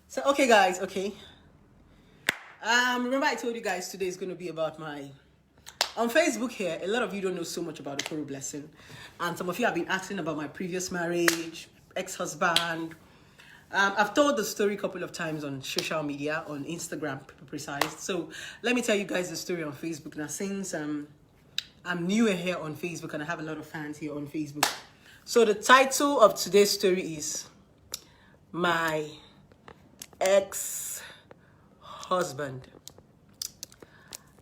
So okay, guys. Okay. Remember I told you guys today is going to be about my on Facebook here. A lot of you don't know so much about the Koro blessing, and some of you have been asking about my previous marriage, ex-husband. I've told the story a couple of times on social media, on Instagram, to be precise. So let me tell you guys the story on Facebook now. Since I'm newer here on Facebook and I have a lot of fans here on Facebook. So the title of today's story is My Ex-Husband.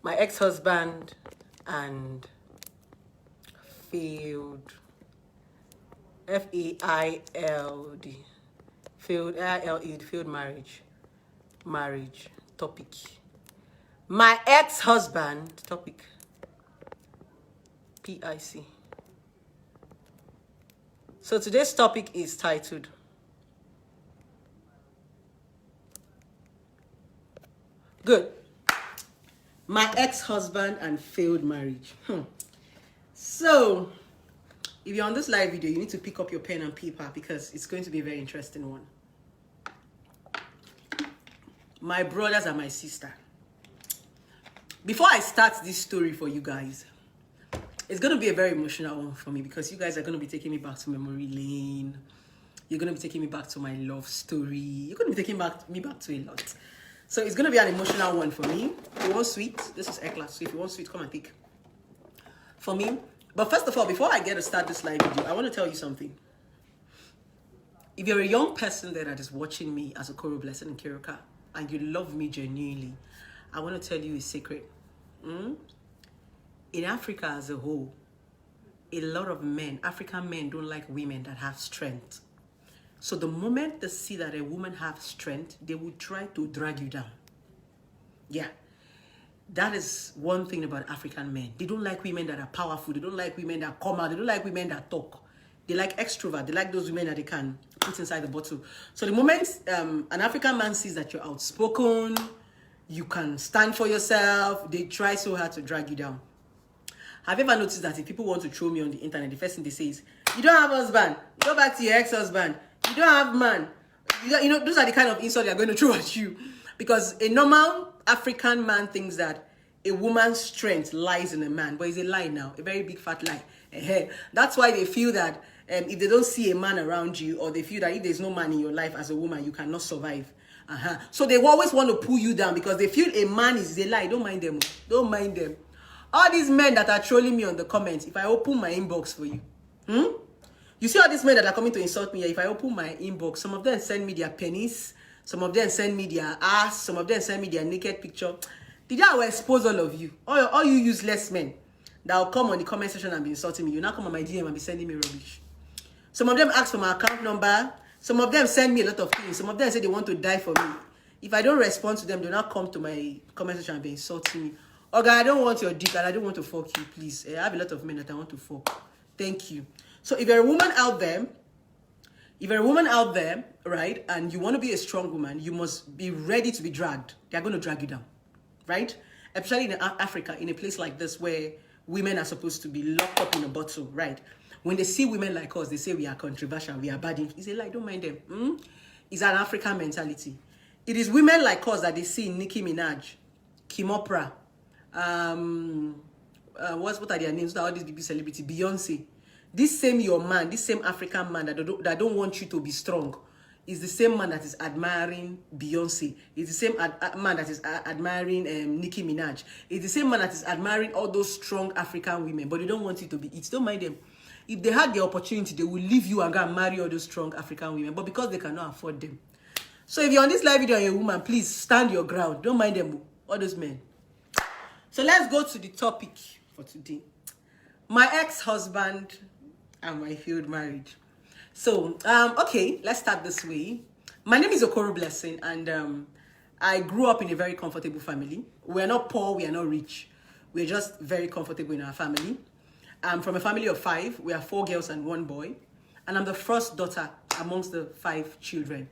My ex-husband and failed F-A-I-L-D failed A-I-L-E failed marriage topic. My ex-husband topic P-I-C. So today's topic is titled Good. My ex-husband and failed marriage. So, if you're on this live video, you need to pick up your pen and paper because it's going to be a very interesting one. My brothers and my sister. Before I start this story for you guys, it's going to be a very emotional one for me because you guys are going to be taking me back to memory lane. You're going to be taking me back to my love story. You're going to be taking me back to a lot. So it's going to be an emotional one for me. If you want sweet, this is Ekla. So if you want sweet, come and pick. For me. But first of all, before I get to start this live video, I want to tell you something. If you're a young person that is watching me as a Koro Blessing in Kiruka, and you love me genuinely, I want to tell you a secret. In Africa as a whole, a lot of men, African men, don't like women that have strength. So the moment they see that a woman has strength, they will try to drag you down. Yeah. That is one thing about African men. They don't like women that are powerful. They don't like women that come out. They don't like women that talk. They like extrovert. They like those women that they can put inside the bottle. So the moment an African man sees that you're outspoken, you can stand for yourself, they try so hard to drag you down. Have you ever noticed that if people want to throw me on the internet, the first thing they say is, you don't have husband, go back to your ex-husband. You don't have man. You know, those are the kind of insults they're going to throw at you. Because a normal African man thinks that a woman's strength lies in a man. But it's a lie now. A very big fat lie. That's why they feel that if they don't see a man around you, or they feel that if there's no man in your life as a woman, you cannot survive. So they always want to pull you down because they feel a man is a lie. Don't mind them. Don't mind them. All these men that are trolling me on the comments, if I open my inbox for you, you see all these men that are coming to insult me. If I open my inbox, some of them send me their penis, some of them send me their ass, some of them send me their naked picture. Did I will expose all of you, all you useless men that will come on the comment section and be insulting me? You now come on my DM and be sending me rubbish. Some of them ask for my account number. Some of them send me a lot of things. Some of them say they want to die for me. If I don't respond to them, they'll not come to my comment section and be insulting me. Okay, I don't want your dick and I don't want to fuck you, please. I have a lot of men that I want to fuck. Thank you. So if you're a woman out there, right, and you want to be a strong woman, you must be ready to be dragged. They're going to drag you down, right? Especially in Africa, in a place like this where women are supposed to be locked up in a bottle, right? When they see women like us, they say we are controversial, we are bad. It's a lie, don't mind them. It's an African mentality. It is women like us that they see Nicki Minaj, Kim Oprah, what are their names? All these big celebrity, Beyonce. This same your man, this same African man that don't want you to be strong, is the same man that is admiring Beyonce. It's the same man that is admiring Nicki Minaj. It's the same man that is admiring all those strong African women, but they don't want you to be it. Don't mind them. If they had the opportunity, they will leave you and go and marry all those strong African women, but because they cannot afford them. So if you're on this live video and you're a woman, please stand your ground. Don't mind them, all those men. So let's go to the topic for today. My ex-husband and my failed marriage. So, okay, let's start this way. My name is Okoro Blessing, and I grew up in a very comfortable family. We're not poor, we are not rich. We're just very comfortable in our family. I'm from a family of 5. We are 4 girls and 1 boy. And I'm the first daughter amongst the 5 children.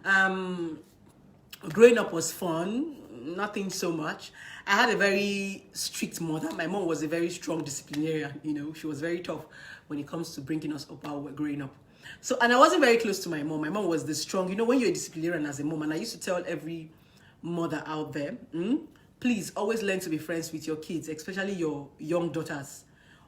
Growing up was fun, nothing so much. I had a very strict mother. My mom was a very strong disciplinarian, you know. She was very tough when it comes to bringing us up while we're growing up. So, and I wasn't very close to my mom. My mom was the strong, when you're a disciplinarian as a mom, and I used to tell every mother out there, please always learn to be friends with your kids, especially your young daughters.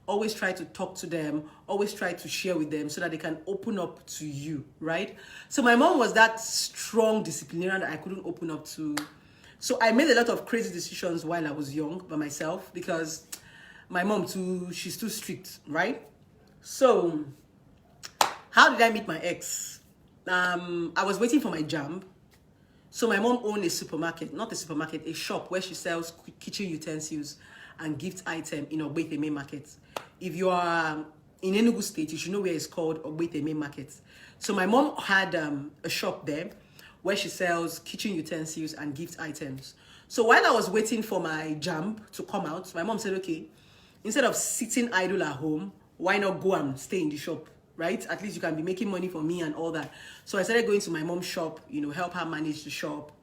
Always try to talk to them, always try to share with them so that they can open up to you, right? So my mom was that strong disciplinarian that I couldn't open up to. So I made a lot of crazy decisions while I was young by myself because my mom too, she's too strict, right? So how did I meet my ex? I was waiting for my jam. So my mom owned a supermarket, not a supermarket, a shop where she sells kitchen utensils and gift item in Ogbete Main Market. If you are in Enugu State, you should know where it's called Ogbete Main Market. So my mom had a shop there where she sells kitchen utensils and gift items. So while I was waiting for my jam to come out, my mom said, okay, instead of sitting idle at home, why not go and stay in the shop, right? At least you can be making money for me and all that. So I started going to my mom's shop, help her manage the shop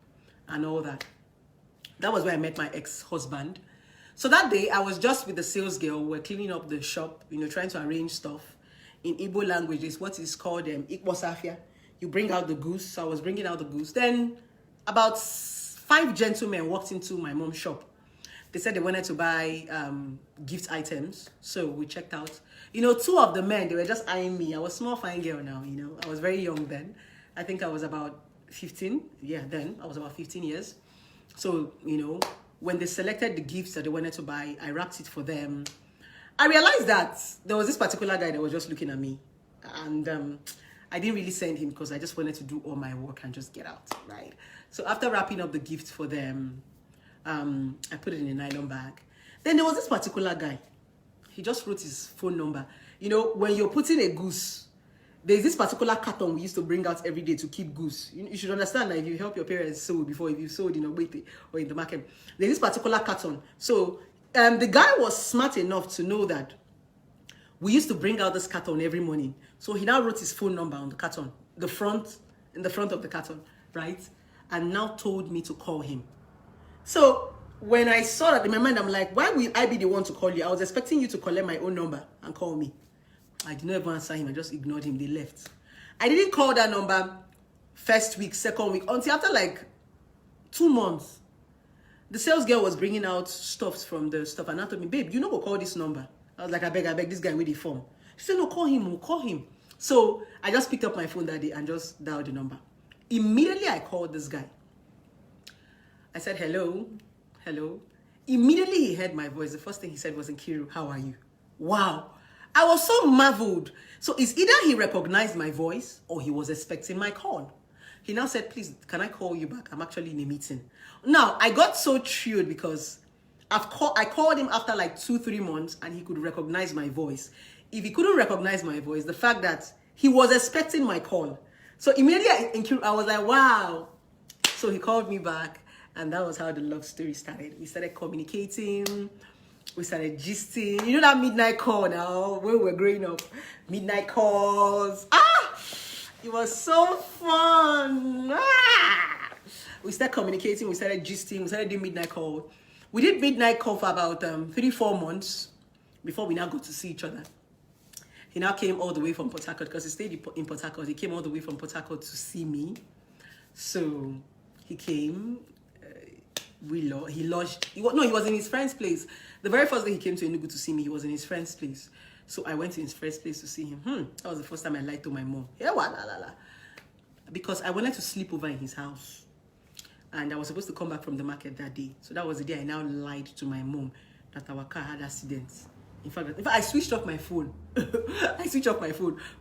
and all that. That was where I met my ex-husband. So that day, I was just with the sales girl. We're cleaning up the shop, trying to arrange stuff. In Igbo language, is what is called Ikbosafia. You bring out the goose. So I was bringing out the goose. Then about 5 gentlemen walked into my mom's shop. They said they wanted to buy gift items. So we checked out. 2 of the men, they were just eyeing me. I was a small, fine girl now, I was very young then. I think I was about 15. Yeah, then I was about 15 years. So, when they selected the gifts that they wanted to buy, I wrapped it for them. I realized that there was this particular guy that was just looking at me. And I didn't really send him because I just wanted to do all my work and just get out, right? So after wrapping up the gift for them, I put it in a nylon bag. Then there was this particular guy. He just wrote his phone number. When you're putting a goose, there's this particular carton we used to bring out every day to keep goose. You should understand that if you help your parents sew before, if you sewed in Ogbete or in the market, there's this particular carton. So the guy was smart enough to know that we used to bring out this carton every morning. So he now wrote his phone number on the carton, in the front of the carton, right? And now told me to call him. So when I saw that in my mind, I'm like, why will I be the one to call you? I was expecting you to collect my own number and call me. I did not even answer him. I just ignored him. They left. I didn't call that number first week, second week, until after like 2 months. The sales girl was bringing out stuffs from the stuff and I told me, babe, you know go call this number. I was like, I beg, this guy with the phone. She said, no, call him, we'll call him. So I just picked up my phone that day and just dialed the number. Immediately I called this guy. I said, hello. Immediately he heard my voice. The first thing he said was, Nkiru, how are you? Wow. I was so marveled. So it's either he recognized my voice or he was expecting my call. He now said, please, can I call you back? I'm actually in a meeting. Now, I got so thrilled because I called him after like 2-3 months and he could recognize my voice. If he couldn't recognize my voice, the fact that he was expecting my call. So immediately I was like, wow. So he called me back and that was how the love story started. We started communicating. We started gisting. You know that midnight call now, when we were growing up. Midnight calls. It was so fun. We started communicating. We started gisting. We started doing midnight call. We did midnight call for about 3-4 months before we now got to see each other. He now came all the way from Port Harcourt because he stayed in Port Harcourt. He came all the way from Port Harcourt to see me. So he came. He was in his friend's place. The very first day he came to Enugu to see me, he was in his friend's place. So I went to his friend's place to see him. That was the first time I lied to my mom. Because I wanted to sleep over in his house. And I was supposed to come back from the market that day. So that was the day I now lied to my mom that our car had accidents. In fact, I switched off my phone.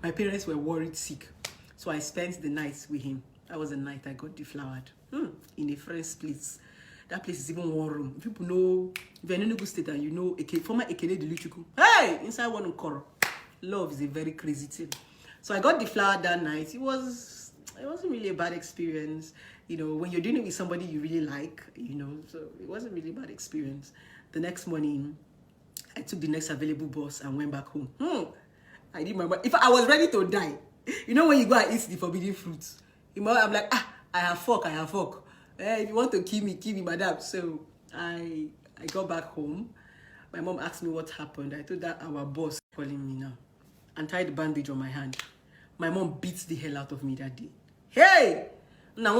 My parents were worried sick. So I spent the night with him. That was the night I got deflowered. In a friend's place. That place is even one room. People know, if you're in Enugu State and you know former Ekene Dilichuku, hey, inside one Nkoro. Love is a very crazy thing. So I got deflowered that night. It wasn't really a bad experience. When you're doing it with somebody you really like, so it wasn't really a bad experience. The next morning, I took the next available bus and went back home. I did my if I was ready to die. When you go and eat the forbidden fruits, I'm like, I have fork. If you want to kill me, madam. So I got back home. My mom asked me what happened. I told her our boss calling me now and tied the bandage on my hand. My mom beat the hell out of me that day. Hey! Now,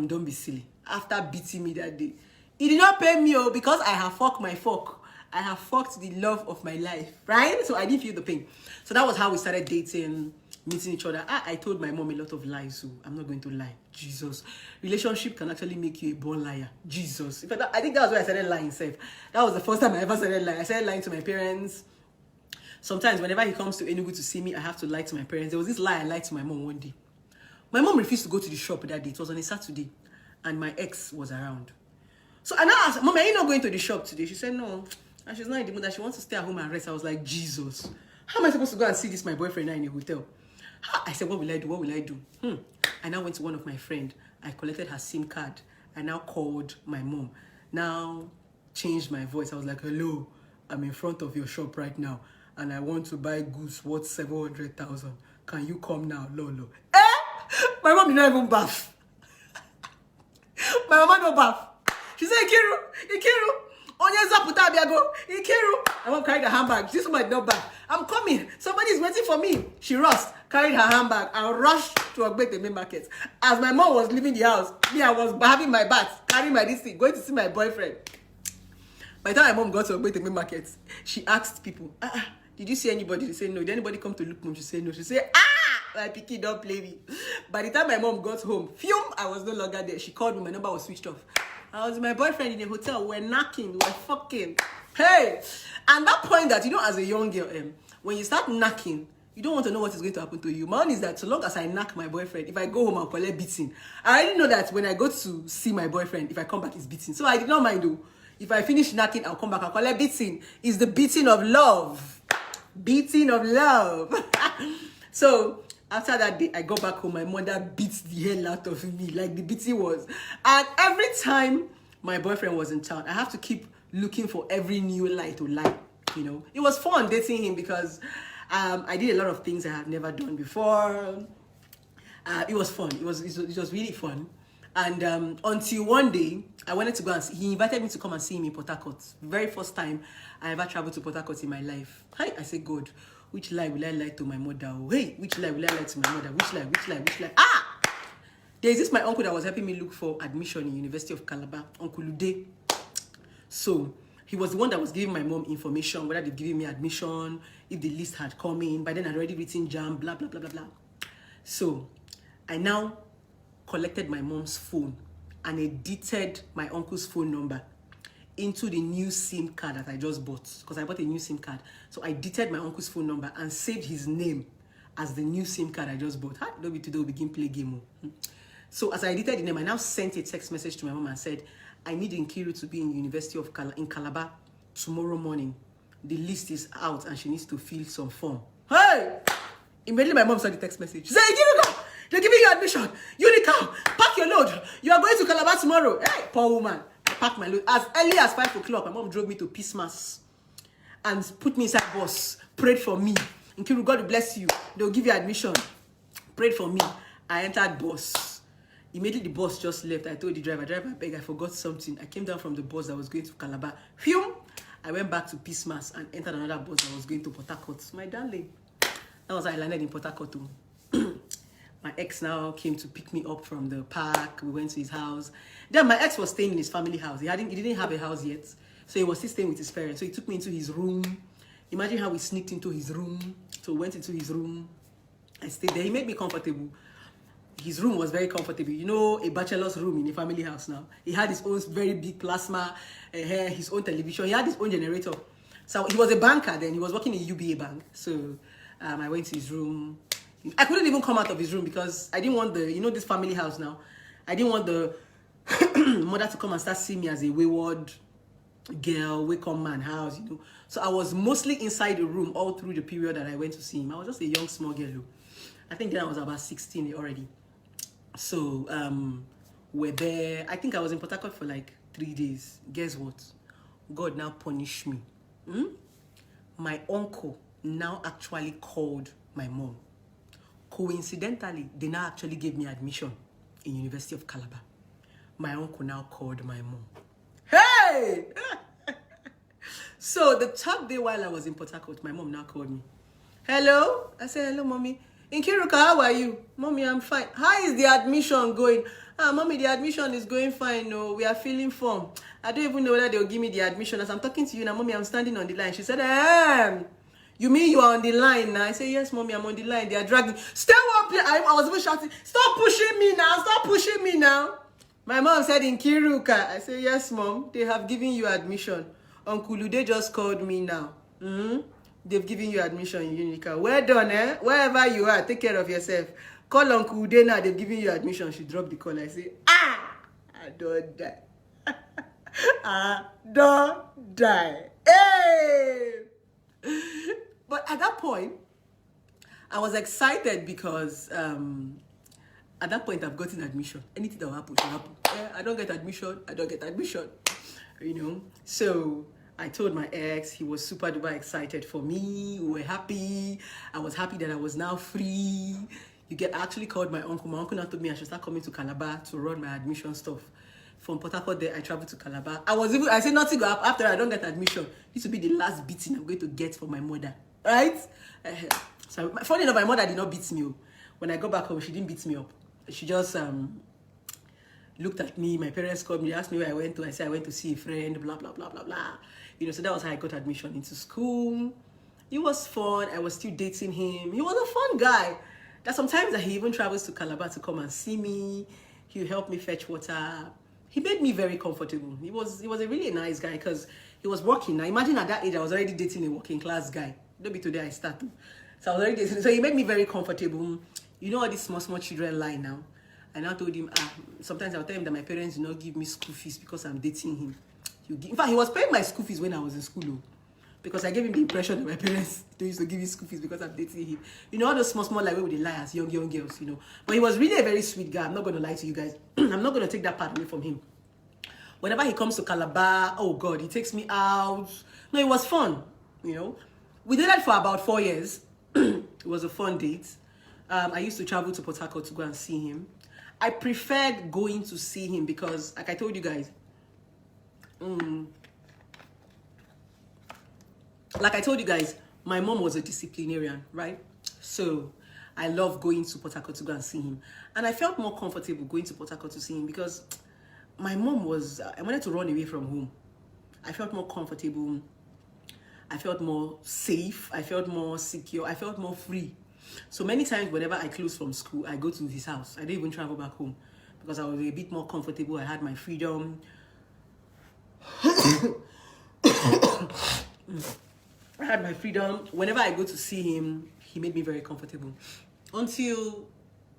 don't be silly. After beating me that day, he did not pay me because I have fucked my fuck. I have fucked the love of my life, right? So I didn't feel the pain. So that was how we started dating, meeting each other. I told my mom a lot of lies, so I'm not going to lie. Jesus. Relationship can actually make you a born liar. Jesus. In fact, I think that was where I started lying, safe. That was the first time I ever started lying. I started lying to my parents. Sometimes whenever he comes to Enugu to see me, I have to lie to my parents. There was this lie I lied to my mom one day. My mom refused to go to the shop that day. It was on a Saturday. And my ex was around. So I now asked, Mom, are you not going to the shop today? She said, no. And she's not in the mood, that she wants to stay at home and rest. I was like, Jesus. How am I supposed to go and see this, my boyfriend, now in a hotel? I said, what will I do? What will I do? I now went to one of my friends. I collected her SIM card. I now called my mom. Now changed my voice. I was like, hello, I'm in front of your shop right now. And I want to buy goods worth 700,000. Can you come now, Lolo? My mom did not even bath. My mama no bath. She said, Ikiru, I won't carry the handbag. This might not bath. I'm coming. Somebody is waiting for me. She rushed, carried her handbag, and rushed to Ogbete main market. As my mom was leaving the house, me, I was having my bath, carrying my thing, going to see my boyfriend. By the time my mom got to Ogbete main market, she asked people, did you see anybody? They say no. Did anybody come to look mom? She said no. She said, my picky, don't play me. By the time my mom got home, I was no longer there. She called me, my number was switched off. I was with my boyfriend in a hotel. We're knocking, we're fucking. Hey! And that point that, as a young girl, when you start knocking, you don't want to know what is going to happen to you. My own is that so long as I knock my boyfriend, if I go home, I'll collect beating. I already know that when I go to see my boyfriend, if I come back, it's beating. So I did not mind though. If I finish knocking, I'll come back, I'll collect beating. It's the beating of love. Beating of love. So after that day, I got back home. My mother beat the hell out of me, like the beating was. And every time my boyfriend was in town, I have to keep looking for every new lie to lie. It was fun dating him because I did a lot of things I had never done before. It was fun. It was really fun. And until one day, I wanted to go and he invited me to come and see him in Port Harcourt. Very first time I ever traveled to Port Harcourt in my life. I said, God, which lie will I lie to my mother? Hey, which lie will I lie to my mother? Which lie? There's this my uncle that was helping me look for admission in University of Calabar, Uncle Lude. So he was the one that was giving my mom information, whether they've given me admission, if the list had come in. By then I'd already written jam, blah, blah, blah, blah, blah. So I now collected my mom's phone and edited my uncle's phone number into the new SIM card that I just bought, because I bought a new SIM card. So I edited my uncle's phone number and saved his name as the new SIM card I just bought. Don't be today, we'll begin play game. So as I edited the name, I now sent a text message to my mom and said, I need Nkiru to be in University of Calabar tomorrow morning. The list is out and she needs to fill some form. Hey! Immediately my mom saw the text message. She said, Nkiru, they're giving you admission. Unicam, pack your load. You are going to Calabar tomorrow. Hey, poor woman. I packed my load. As early as 5 o'clock, my mom drove me to Peace Mass and put me inside bus. Prayed for me. Nkiru, God bless you. They'll give you admission. Prayed for me. I entered bus. Immediately the bus just left. I told the driver, I beg, I forgot something. I came down from the bus that was going to Calabar. Phew! I went back to Peace Mass and entered another bus that was going to Port Harcourt. My darling. That was how I landed in Port Harcourt too. My ex now came to pick me up from the park. We went to his house. Then my ex was staying in his family house. He didn't have a house yet. So he was still staying with his parents. So he took me into his room. Imagine how we sneaked into his room. So we went into his room. I stayed there. He made me comfortable. His room was very comfortable. A bachelor's room in a family house now. He had his own very big plasma, his own television. He had his own generator. So he was a banker then. He was working in UBA Bank. So I went to his room. I couldn't even come out of his room because I didn't want this family house now. I didn't want the mother to come and start seeing me as a wayward girl, wake-up man house, So I was mostly inside the room all through the period that I went to see him. I was just a young, small girl. I think then I was about 16 already. So we're there. I think I was in Port Harcourt for like 3 days. Guess what? God now punished me. My uncle now actually called my mom. Coincidentally, they now actually gave me admission in University of Calabar. My uncle now called my mom. Hey! So the third day while I was in Port Harcourt, my mom now called me. Hello? I said, hello, mommy. Nkiruka, how are you? Mommy, I'm fine. How is the admission going? Mommy, the admission is going fine. No, we are filling form. I don't even know whether they'll give me the admission. As I'm talking to you now, Mommy, I'm standing on the line. She said, you mean you are on the line now? I say, yes, Mommy, I'm on the line. They are dragging. Stay up here. I was even shouting, stop pushing me now. Stop pushing me now. My mom said, Nkiruka. I say, yes, Mom. They have given you admission. Uncle Ude just called me now. They've given you admission in Unica. Well done, eh? Wherever you are, take care of yourself. Call Uncle Ude now. They've given you admission. She dropped the call. I say, I don't die. I don't die. Hey! But at that point, I was excited because at that point I've gotten admission. Anything that will happen should happen. I don't get admission. I don't get admission. You know. So I told my ex. He was super duper excited for me. We were happy. I was happy that I was now free. I actually called my uncle. My uncle now told me I should start coming to Calabar to run my admission stuff. From Port Harcourt, there I traveled to Calabar. I said nothing go up after I don't get admission. This will be the last beating I'm going to get from my mother, right? So funny enough, my mother did not beat me. When I got back home, she didn't beat me up. She just looked at me. My parents called me, asked me where I went to. I said I went to see a friend. Blah blah blah blah blah. You know, so that was how I got admission into school. It was fun. I was still dating him. He was a fun guy. That sometimes that he even travels to Calabar to come and see me. He'll help me fetch water. He made me very comfortable. He was a really nice guy because he was working. Now imagine at that age I was already dating a working class guy. Don't be today I started. So I was already dating. So he made me very comfortable. You know all these small children lie now. I now told him, sometimes I'll tell him that my parents do not give me school fees because I'm dating him. In fact, he was paying my school fees when I was in school. Because I gave him the impression that my parents don't used to give me school fees because I'm dating him. You know, all those small like where they lie as young girls, you know. But he was really a very sweet guy. I'm not going to lie to you guys. I'm not going to take that part away from him. Whenever he comes to Calabar, oh God, he takes me out. No, it was fun, you know. We did that for about 4 years. It was a fun date. I used to travel to Port Harcourt to go and see him. I preferred going to see him because, like I told you guys, my mom was a disciplinarian, right? So I love going to Port Harcourt to go and see him. And I felt more comfortable going to Port Harcourt to see him because my mom was, I wanted to run away from home. I felt more comfortable. I felt more safe. I felt more secure. I felt more free. So many times whenever I close from school, I go to his house. I didn't even travel back home because I was a bit more comfortable. I had my freedom. I had my freedom. Whenever I go to see him, he made me very comfortable. Until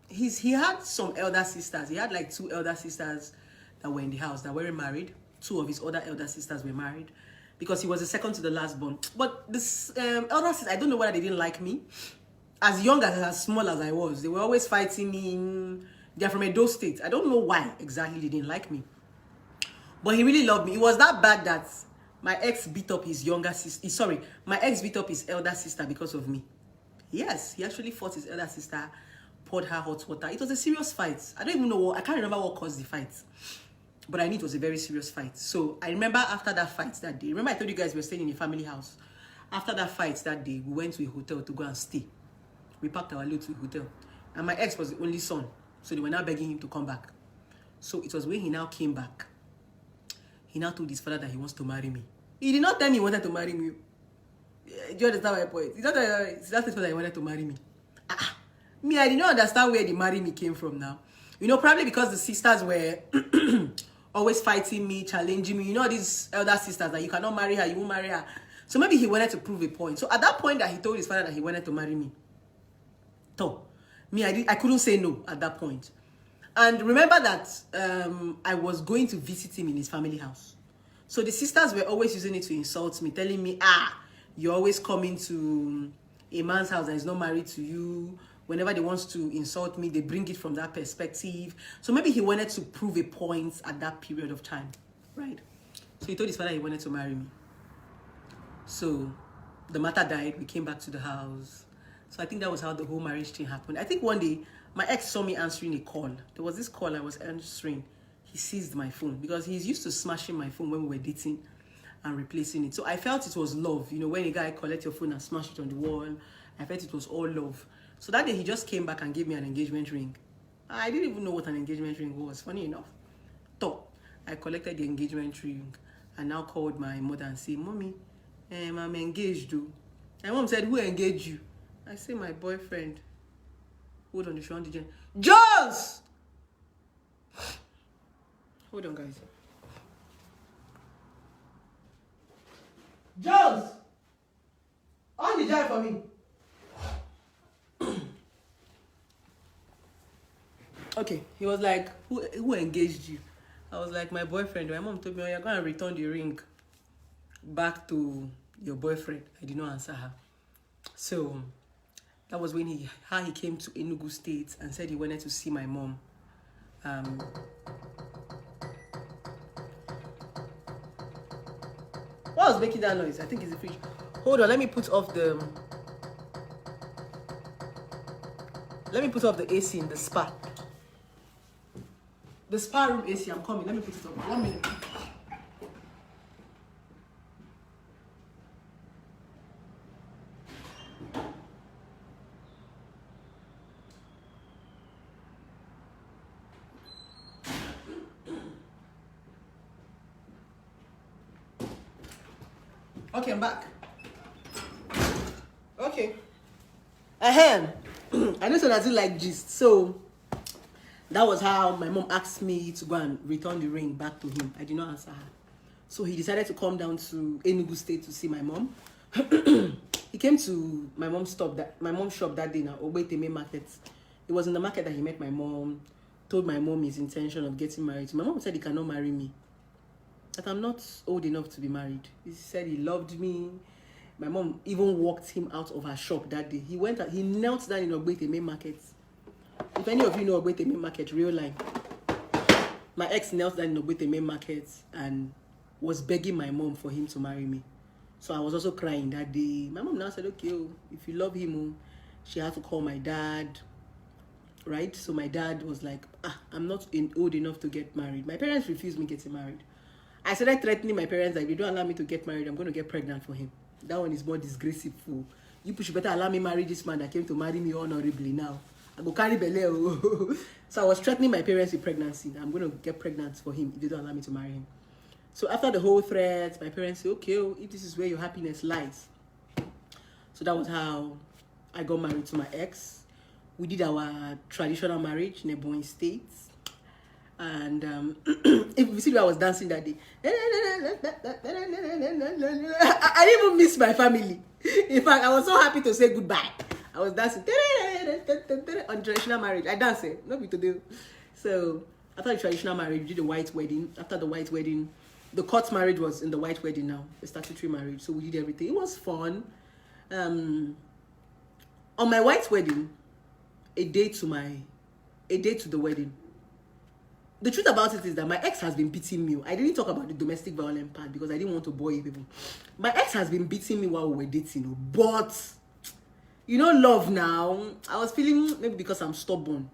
he had some elder sisters. He had like 2 elder sisters that were in the house that weren't married. 2 of his other elder sisters were married because he was the second to the last born. But this elder sisters, I don't know whether they didn't like me. As young as small as I was, they were always fighting me. They're from Edo State. I don't know why exactly they didn't like me. But he really loved me. It was that bad that my ex beat up his younger sister. Sorry, my ex beat up his elder sister because of me. Yes, he actually fought his elder sister, poured her hot water. It was a serious fight. I don't even know I can't remember what caused the fight. But I knew it was a very serious fight. So I remember after that fight that day. Remember I told you guys we were staying in a family house. After that fight that day, we went to a hotel to go and stay. We packed our load to a hotel. And my ex was the only son. So they were now begging him to come back. So it was when he now came back. He now told his father that he wants to marry me. He did not tell me he wanted to marry me. Do you understand my point? It's not that he wanted to marry me. Me, I did not understand where the marry me came from now. You know, probably because the sisters were always fighting me, challenging me. You know, these elder sisters that you cannot marry her, you won't marry her. So maybe he wanted to prove a point. So at that point that he told his father that he wanted to marry me. So, me, I couldn't say no at that point. And remember that I was going to visit him in his family house. So the sisters were always using it to insult me, telling me, you're always coming to a man's house that is not married to you. Whenever they want to insult me, they bring it from that perspective. So maybe he wanted to prove a point at that period of time, right? So he told his father he wanted to marry me. So the matter died. We came back to the house. So I think that was how the whole marriage thing happened. I think one day, my ex saw me answering a call. There was this call I was answering. He seized my phone because he's used to smashing my phone when we were dating and replacing it. So I felt it was love. You know, when a guy collect your phone and smash it on the wall, I felt it was all love. So that day he just came back and gave me an engagement ring. I didn't even know what an engagement ring was, funny enough. So I collected the engagement ring and now called my mother and said, Mommy, I'm engaged though. My mom said, who engaged you? I say, my boyfriend. Hold on, the Sean DJ. Jones! Hold on, guys. Jones! On the jar for me. Okay, he was like, who engaged you? I was like, my boyfriend. My mom told me, oh, you're going to return the ring back to your boyfriend. I did not answer her. So that was when how he came to Enugu State and said he wanted to see my mom. What was making that noise? I think it's the fridge. Hold on, let me put off the AC in the spa. The spa room AC, I'm coming. Let me put it on. 1 minute. Okay, I'm back. Okay. Ahem. I know so that you like gist. So that was how my mom asked me to go and return the ring back to him. I did not answer her. So he decided to come down to Enugu State to see my mom. He came to my mom's shop that day now, Ogbeteme Market. It was in the market that he met my mom, told my mom his intention of getting married. My mom said he cannot marry me, that I'm not old enough to be married. He said he loved me. My mom even walked him out of her shop that day. He knelt down in Ogbeteme Market. If any of you know Ogbeteme Market, real line. My ex knelt down in Ogbeteme Market and was begging my mom for him to marry me. So I was also crying that day. My mom now said, okay, if you love him, she had to call my dad, right? So my dad was like, I'm not old enough to get married. My parents refused me getting married. I started threatening my parents that if you don't allow me to get married, I'm going to get pregnant for him. That one is more disgraceful. You should better allow me marry this man that came to marry me honorably now. I go carry belle. So I was threatening my parents with pregnancy. I'm going to get pregnant for him if they don't allow me to marry him. So after the whole threat, my parents said, okay, if this is where your happiness lies. So that was how I got married to my ex. We did our traditional marriage in Ebonyi State. And if you see where I was dancing that day, I didn't even miss my family. In fact, I was so happy to say goodbye. I was dancing on traditional marriage. I danced, not me to do. So after the traditional marriage, we did the white wedding. After the white wedding, the court marriage was in the white wedding now, the statutory marriage. So we did everything. It was fun. On my white wedding, a day to the wedding. The truth about it is that my ex has been beating me. I didn't talk about the domestic violence part because I didn't want to bore you people. My ex has been beating me while we were dating, but you know, love now. I was feeling maybe because I'm stubborn.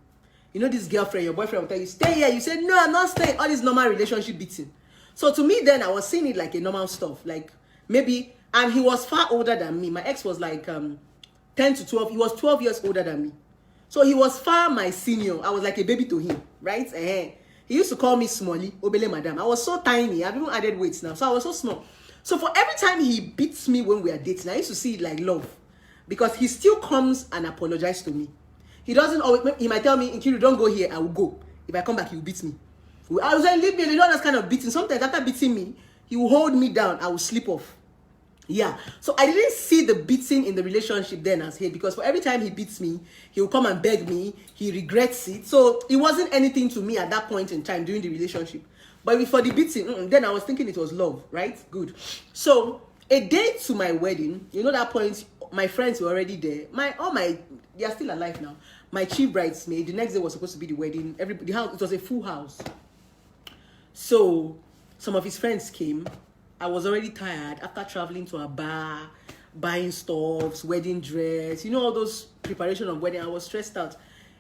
You know, this girlfriend, your boyfriend will tell you, stay here. You said, no, I'm not staying. All this normal relationship beating. So to me then, I was seeing it like a normal stuff. Like maybe, and he was far older than me. My ex was like 10 to 12. He was 12 years older than me. So he was far my senior. I was like a baby to him, right? He used to call me Smally, Obele Madam. I was so tiny. I've even added weights now. So I was so small. So for every time he beats me when we are dating, I used to see it like love. Because he still comes and apologizes to me. He doesn't always, he might tell me, Nkiru, don't go here, I will go. If I come back, he will beat me. I was like, leave me, you know, that's kind of beating. Sometimes after beating me, he will hold me down, I will slip off. Yeah. So I didn't see the beating in the relationship then as hate, because for every time he beats me, he will come and beg me, he regrets it. So it wasn't anything to me at that point in time during the relationship. But for the beating, then I was thinking it was love, right? Good. So a day to my wedding, you know, that point, my friends were already there. They are still alive now. My chief bridesmaid, the next day was supposed to be the wedding. The house, it was a full house. So some of his friends came. I was already tired after traveling to a bar, buying stuffs, wedding dress, you know, all those preparation of wedding. I was stressed out.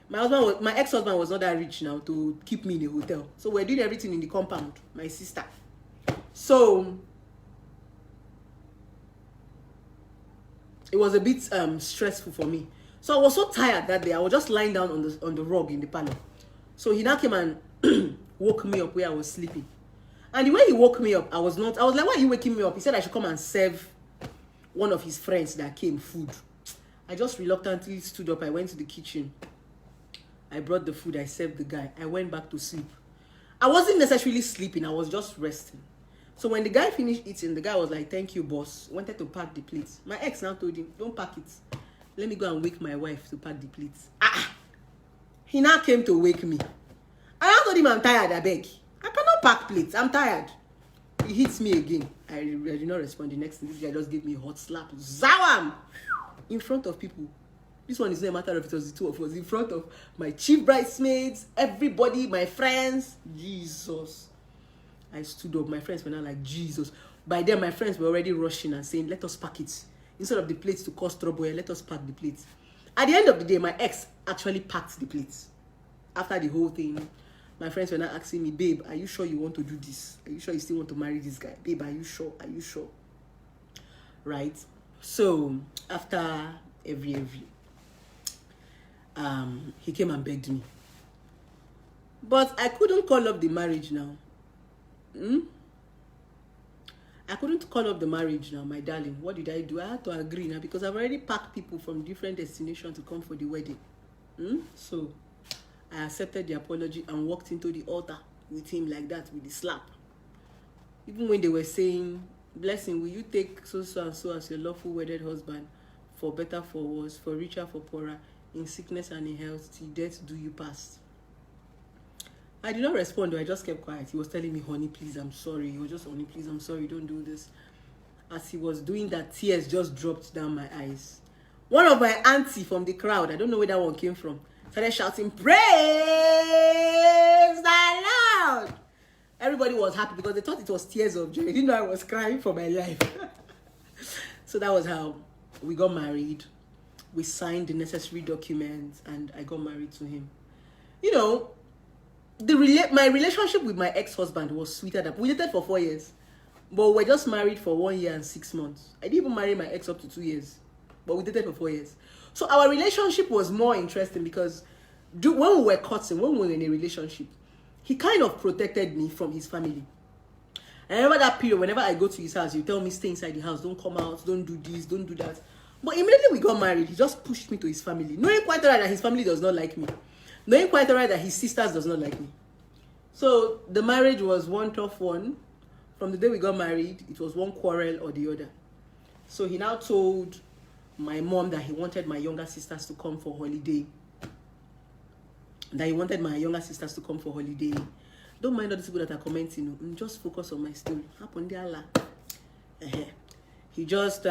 My ex-husband was not that rich now to keep me in a hotel. So we're doing everything in the compound, my sister. So it was a bit stressful for me. So I was so tired that day. I was just lying down on the rug in the parlor. So he now came and woke me up where I was sleeping. And the way he woke me up, I was like, why are you waking me up? He said I should come and serve one of his friends that came food. I just reluctantly stood up. I went to the kitchen. I brought the food. I served the guy. I went back to sleep. I wasn't necessarily sleeping. I was just resting. So when the guy finished eating, the guy was like, thank you, boss. Wanted to pack the plates. My ex now told him, don't pack it. Let me go and wake my wife to pack the plates. He now came to wake me. I told him I'm tired, I beg. I cannot pack plates. I'm tired. He hits me again. I did not respond. The next thing, this guy just gave me a hot slap. Zawam! In front of people. This one is not a matter of it was the two of us. In front of my chief bridesmaids, everybody, my friends. Jesus. I stood up. My friends were not like, Jesus. By then, my friends were already rushing and saying, let us pack it. Instead of the plates to cause trouble, let us pack the plates. At the end of the day, my ex actually packed the plates. After the whole thing, my friends were now asking me, babe, are you sure you want to do this? Are you sure you still want to marry this guy? Babe, are you sure? Are you sure? Right? So, after every, he came and begged me. But I couldn't call up the marriage now. I couldn't call up the marriage now, my darling. What did I do? I had to agree now because I've already packed people from different destinations to come for the wedding. So, I accepted the apology and walked into the altar with him like that, with the slap. Even when they were saying, blessing, will you take so and so as your lawful wedded husband, for better, for worse, for richer, for poorer, in sickness and in health, till death do you pass? I did not respond, though. I just kept quiet. He was telling me, honey, please, I'm sorry. He was just, honey, please, I'm sorry, don't do this. As he was doing that, tears just dropped down my eyes. One of my auntie from the crowd, I don't know where that one came from, started shouting, praise the Lord. Everybody was happy because they thought it was tears of joy. They didn't know I was crying for my life. So that was how we got married. We signed the necessary documents and I got married to him. You know, my relationship with my ex-husband was sweeter than... We dated for 4 years. But we're just married for 1 year and 6 months. I didn't even marry my ex up to 2 years. But we dated for 4 years. So our relationship was more interesting because when we were courting, when we were in a relationship, he kind of protected me from his family. I remember that period, whenever I go to his house, he would tell me, stay inside the house, don't come out, don't do this, don't do that. But immediately we got married, he just pushed me to his family. Knowing quite right that his family does not like me. Knowing quite right that his sisters does not like me. So the marriage was one tough one. From the day we got married, it was one quarrel or the other. So he now told my mom that he wanted my younger sisters to come for holiday. Don't mind all these people that are commenting. Just focus on my story. He just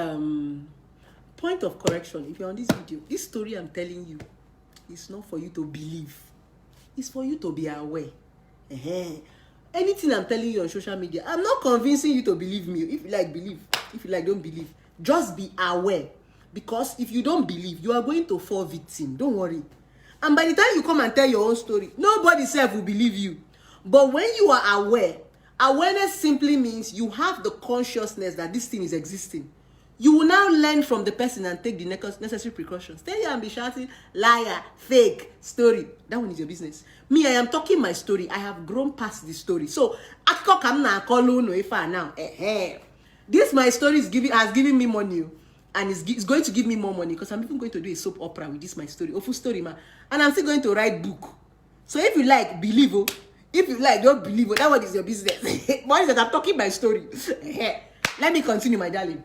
point of correction. If you're on this video, this story I'm telling you, it's not for you to believe. It's for you to be aware. Anything I'm telling you on social media, I'm not convincing you to believe me. If you like, believe. If you like, don't believe. Just be aware. Because if you don't believe, you are going to fall victim. Don't worry. And by the time you come and tell your own story, nobody self will believe you. But when you are aware, awareness simply means you have the consciousness that this thing is existing. You will now learn from the person and take the necessary precautions. Stay here and be shouting, liar, fake, story. That one is your business. Me, I am talking my story. I have grown past the story. So, now. This my story has given me money. And it's going to give me more money because I'm even going to do a soap opera with this my story. Awful story, man. And I'm still going to write book. So if you like, believe. If you like, don't believe. That one is your business. What is that? I'm talking my story. Let me continue, my darling.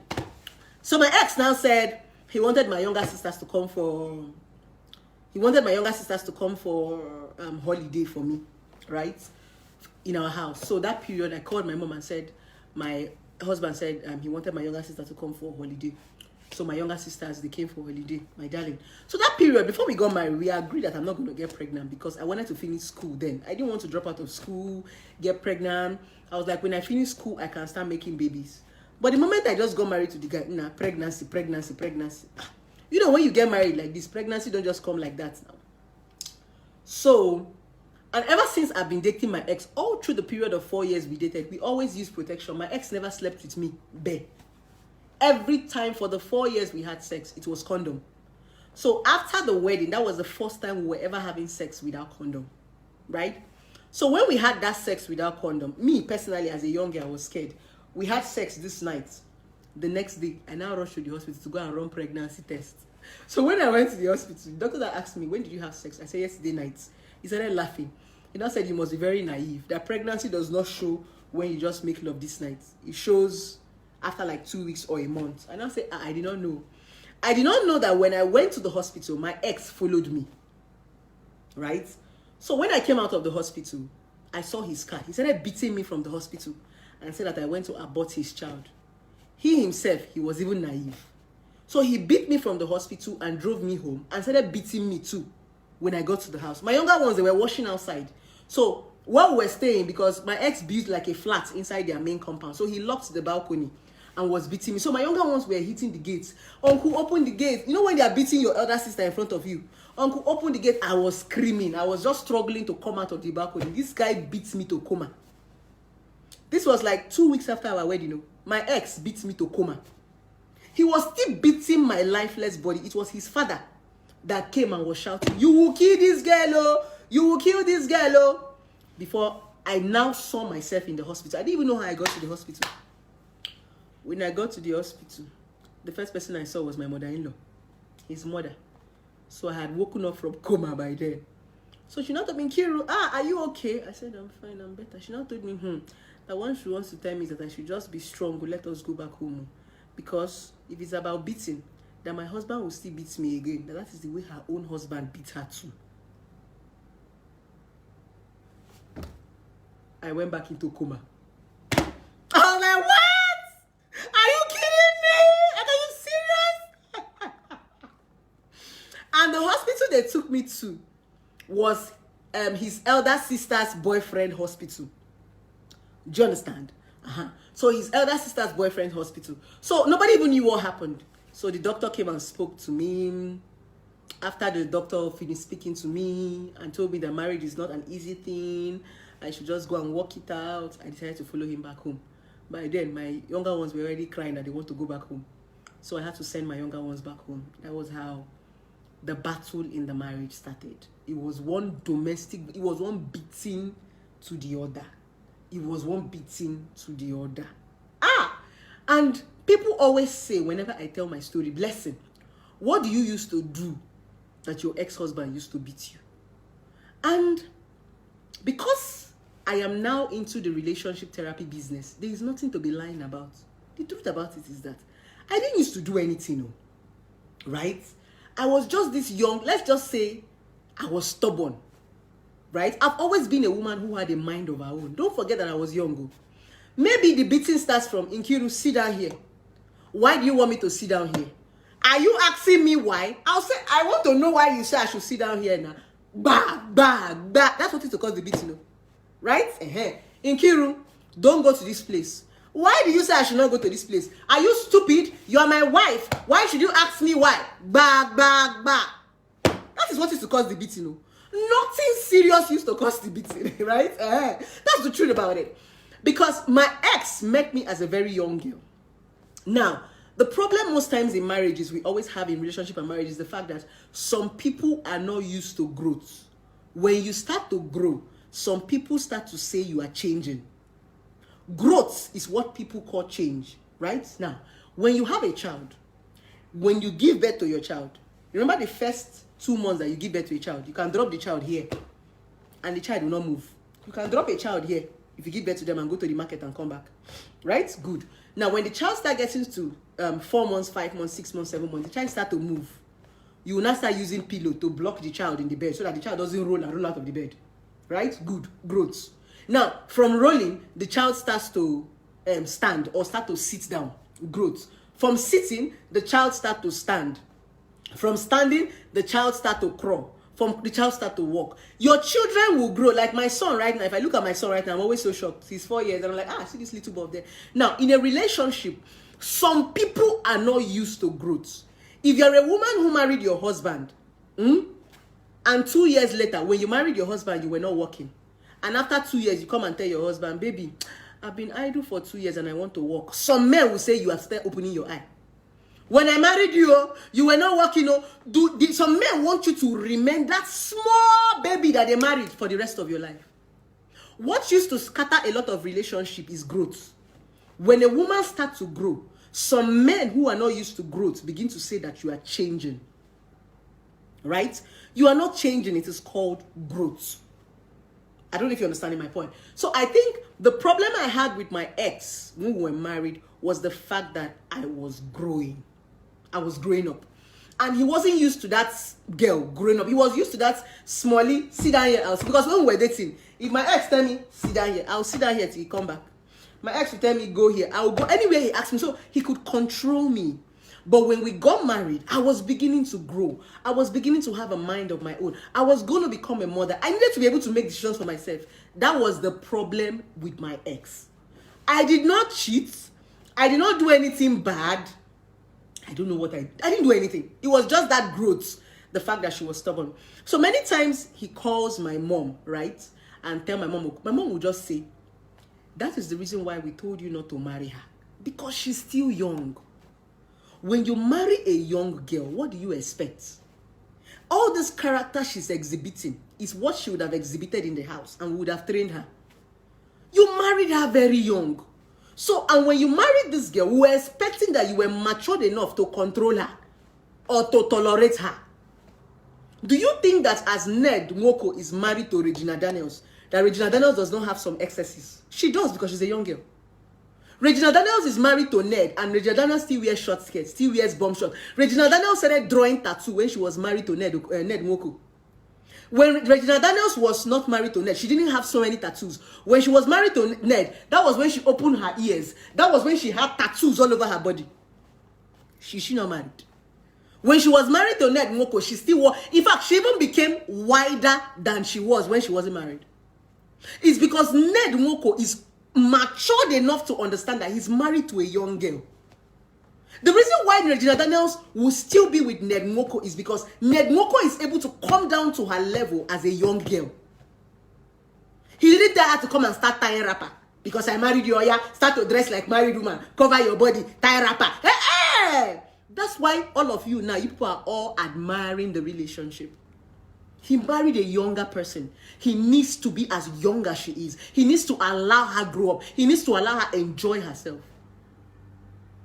So my ex now said he wanted my younger sisters to come for... holiday for me, right? In our house. So that period, I called my mom and said, my husband said he wanted my younger sister to come for holiday. So my younger sisters, they came for holiday, my darling. So that period, before we got married, we agreed that I'm not going to get pregnant because I wanted to finish school then. I didn't want to drop out of school, get pregnant. I was like, when I finish school, I can start making babies. But the moment I just got married to the guy, pregnancy. You know, when you get married like this, pregnancy don't just come like that now. So, and ever since I've been dating my ex, all through the period of 4 years we dated, we always used protection. My ex never slept with me, bare. Every time for the 4 years we had sex, it was condom. So after the wedding, that was the first time we were ever having sex without condom, right? So when we had that sex without condom, me personally as a young girl, I was scared. We had sex this night. The next day, I now rushed to the hospital to go and run pregnancy tests. So when I went to the hospital, the doctor that asked me, when did you have sex? I said, yesterday night. He started laughing. He now said, you must be very naive. That pregnancy does not show when you just make love this night. It shows after like 2 weeks or a month. And I said, I did not know. I did not know that when I went to the hospital, my ex followed me. Right? So when I came out of the hospital, I saw his car. He started beating me from the hospital and said that I went to abort his child. He himself, he was even naive. So he beat me from the hospital and drove me home and started beating me too when I got to the house. My younger ones, they were washing outside. So while we were staying, because my ex built like a flat inside their main compound, so he locked the balcony and was beating me. So my younger ones were hitting the gates. Uncle, open the gate. You know when they are beating your elder sister in front of you? Uncle, open the gate. I was screaming. I was just struggling to come out of the balcony. This guy beats me to coma. This was like 2 weeks after our wedding. My ex beat me to coma. He was still beating my lifeless body. It was his father that came and was shouting, you will kill this girl, oh! You will kill this girl, oh! Before I now saw myself in the hospital. I didn't even know how I got to the hospital. When I got to the hospital, the first person I saw was my mother-in-law, his mother. So I had woken up from coma by then. So she now told me, Nkiru, are you okay? I said, I'm fine, I'm better. She now told me, that one she wants to tell me is that I should just be strong, let us go back home. Because if it's about beating, then my husband will still beat me again. That is the way her own husband beat her too. I went back into coma. Oh my, what? Are you kidding me? Are you serious? And the hospital they took me to was his elder sister's boyfriend hospital. Do you understand? So his elder sister's boyfriend hospital. So nobody even knew what happened. So the doctor came and spoke to me. After the doctor finished speaking to me and told me that marriage is not an easy thing, I should just go and work it out, I decided to follow him back home. By then, my younger ones were already crying that they want to go back home. So I had to send my younger ones back home. That was how the battle in the marriage started. It was one beating to the other. It was one beating to the other. And people always say, whenever I tell my story, blessing, what do you used to do that your ex-husband used to beat you? And because I am now into the relationship therapy business, there is nothing to be lying about. The truth about it is that I didn't used to do anything, right? I was just this young, let's just say I was stubborn, right? I've always been a woman who had a mind of her own. Don't forget that I was young. Maybe the beating starts from, Nkiru, sit down here. Why do you want me to sit down here? Are you asking me why? I'll say, I want to know why you say I should sit down here now. Bah, bah, bah. That's what it calls the beating, right? Nkiru, don't go to this place. Why do you say I should not go to this place? Are you stupid? You are my wife. Why should you ask me why? Bah, bah, bah. That is what is to cause the beating. Nothing serious used to cause the beating, right? That's the truth about it. Because my ex met me as a very young girl. Now, the problem most times in marriages, we always have in relationship and marriage, is the fact that some people are not used to growth. When you start to grow, some people start to say you are changing. Growth is what people call change, right? Now, when you have a child, when you give birth to your child, remember the first 2 months that you give birth to a child, you can drop the child here and the child will not move. You can drop a child here if you give birth to them and go to the market and come back, right? Good. Now, when the child starts getting to 4 months, 5 months, 6 months, 7 months, the child starts to move. You will now start using pillow to block the child in the bed so that the child doesn't roll and roll out of the bed, right? Good. Growth. Now, from rolling, the child starts to stand or start to sit down. Growth. From sitting, the child starts to stand. From standing, the child starts to crawl. From the child start to walk. Your children will grow. Like my son right now, if I look at my son right now, I'm always so shocked. He's 4 years and I'm like, see this little boy there. Now, in a relationship, some people are not used to growth. If you're a woman who married your husband, and 2 years later, when you married your husband, you were not working. And after 2 years, you come and tell your husband, baby, I've been idle for 2 years and I want to work. Some men will say you are still opening your eye. When I married you, you were not working. Some men want you to remain that small baby that they married for the rest of your life. What used to scatter a lot of relationship is growth. When a woman starts to grow, some men who are not used to growth begin to say that you are changing. Right? You are not changing. It is called growth. I don't know if you're understanding my point. So I think the problem I had with my ex when we were married was the fact that I was growing. I was growing up. And he wasn't used to that girl growing up. He was used to that smally, sit down here. Because when we were dating, if my ex tell me, sit down here, I'll sit down here till he come back. My ex will tell me, go here. I'll go anywhere he asked me. So he could control me. But when we got married, I was beginning to grow. I was beginning to have a mind of my own. I was going to become a mother. I needed to be able to make decisions for myself. That was the problem with my ex. I did not cheat. I did not do anything bad. I don't know what I didn't do anything. It was just that growth. The fact that she was stubborn. So many times he calls my mom, right? And tell my mom will just say, that is the reason why we told you not to marry her. Because she's still young. When you marry a young girl, what do you expect? All this character she's exhibiting is what she would have exhibited in the house and we would have trained her. You married her very young. So, and when you married this girl, we were expecting that you were matured enough to control her or to tolerate her. Do you think that as Ned Nwoko is married to Regina Daniels, that Regina Daniels does not have some excesses? She does because she's a young girl. Regina Daniels is married to Ned, and Regina Daniels still wears short skirts, still wears bomb shorts. Regina Daniels started drawing tattoo when she was married to Ned Nwoko. When Regina Daniels was not married to Ned, she didn't have so many tattoos. When she was married to Ned, that was when she opened her ears. That was when she had tattoos all over her body. She not married. When she was married to Ned Nwoko, she still wore. In fact, she even became wider than she was when she wasn't married. It's because Ned Nwoko is matured enough to understand that he's married to a young girl. The reason why Regina Daniels will still be with Ned Nwoko is because Ned Nwoko is able to come down to her level as a young girl. He didn't tell her to come and start tying wrapper. Because I married you, yeah, start to dress like married woman, cover your body, tie wrapper. Hey! That's why all of you now, you people are all admiring the relationship. He married a younger person. He needs to be as young as she is. He needs to allow her grow up. He needs to allow her enjoy herself.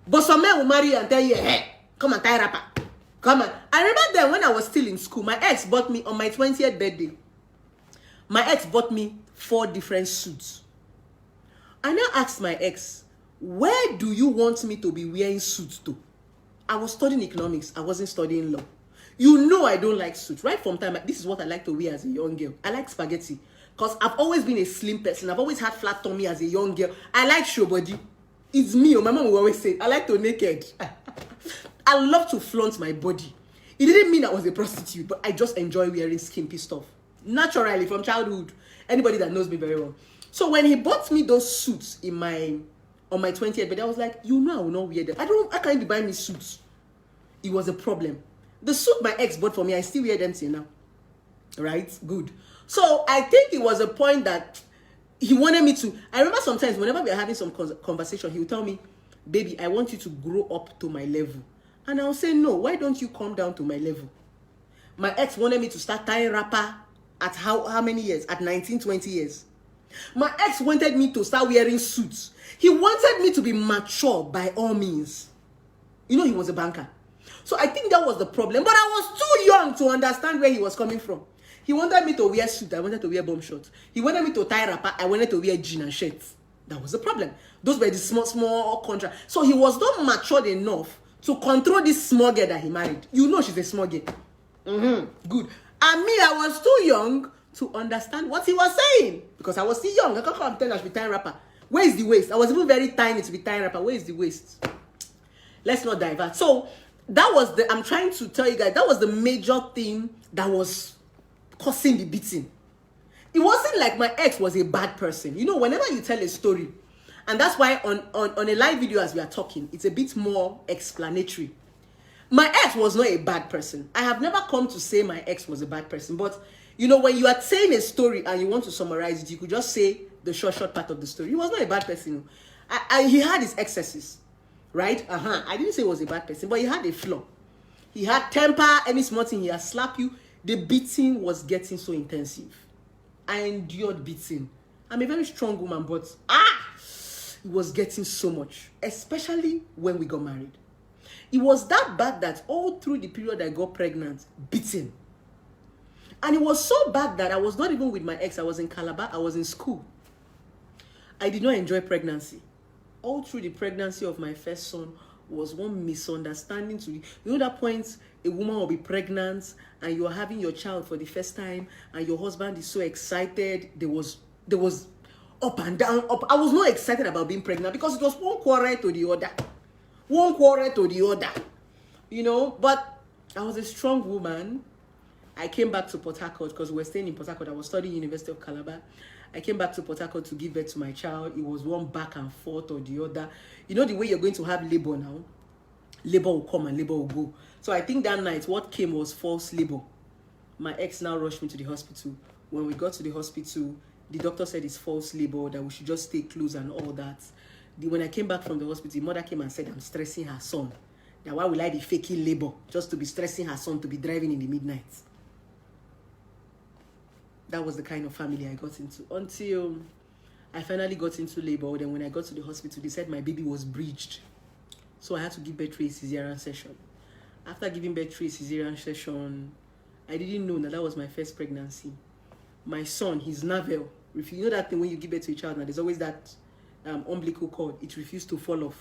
But some men will marry you and tell you, hey, come and tie wrapper. Come on. I remember then when I was still in school, my ex bought me on my 20th birthday. My ex bought me 4 different suits. I now asked my ex, where do you want me to be wearing suits to? I was studying economics. I wasn't studying law. You know I don't like suits. Right from time, this is what I like to wear as a young girl. I like spaghetti. Because I've always been a slim person. I've always had flat tummy as a young girl. I like show body. It's me. My mom will always say, I like to naked. I love to flaunt my body. It didn't mean I was a prostitute, but I just enjoy wearing skimpy stuff. Naturally, from childhood. Anybody that knows me very well. So when he bought me those suits on my 20th birthday, I was like, you know I will not wear them. I can't be buying me suits. It was a problem. The suit my ex bought for me, I still wear them till now. Right? Good. So I think it was a point that he wanted me to. I remember sometimes whenever we are having some conversation, he would tell me, baby, I want you to grow up to my level. And I'll say, no, why don't you come down to my level? My ex wanted me to start tying wrapper at how many years? At 19, 20 years. My ex wanted me to start wearing suits. He wanted me to be mature by all means. You know, he was a banker. So I think that was the problem. But I was too young to understand where he was coming from. He wanted me to wear suit. I wanted to wear bomb shorts. He wanted me to tie wrapper. I wanted to wear jeans and shirts. That was the problem. Those were the small contrast. So he was not matured enough to control this small girl that he married. You know she's a small girl. Good. And me, I was too young to understand what he was saying. Because I was still young. I can't come and tell her I should be tying wrapper. Where is the waist? I was even very tiny to be tying wrapper. Where is the waist? Let's not divert. So that was I'm trying to tell you guys, that was the major thing that was causing the beating. It wasn't like my ex was a bad person. You know, whenever you tell a story, and that's why on a live video as we are talking, it's a bit more explanatory. My ex was not a bad person. I have never come to say my ex was a bad person. But, you know, when you are saying a story and you want to summarize it, you could just say the short part of the story. He was not a bad person. He had his excesses. right? I didn't say he was a bad person, but he had a flaw. He had temper. Any small thing, he had slap you. The beating was getting so intensive. I endured beating. I'm a very strong woman, but it was getting so much, especially when we got married. It was that bad that all through the period I got pregnant, beating. And it was so bad that I was not even with my ex. I was in Calabar. I was in school. I did not enjoy pregnancy. All through the pregnancy of my first son was one misunderstanding to you know that point a woman will be pregnant and you are having your child for the first time and your husband is so excited. There was up and down, up. I was not excited about being pregnant because it was one quarrel to the other. One quarrel to the other. You know, but I was a strong woman. I came back to Port Harcourt because we were staying in Port Harcourt. I was studying University of Calabar. I came back to Port Harcourt to give birth to my child. It was one back and forth or the other. You know the way you're going to have labor now? Labor will come and labor will go. So I think that night, what came was false labor. My ex now rushed me to the hospital. When we got to the hospital, the doctor said it's false labor, that we should just stay close and all that. When I came back from the hospital, the mother came and said, I'm stressing her son. Now why will I be faking labor just to be stressing her son to be driving in the midnight? That was the kind of family I got into until I finally got into labor. Then when I got to the hospital, they said my baby was breached. So I had to give birth to a cesarean session. After giving birth to a cesarean session, I didn't know that was my first pregnancy. My son, his navel, if you know that thing when you give birth to a child, now there's always that umbilical cord. It refused to fall off.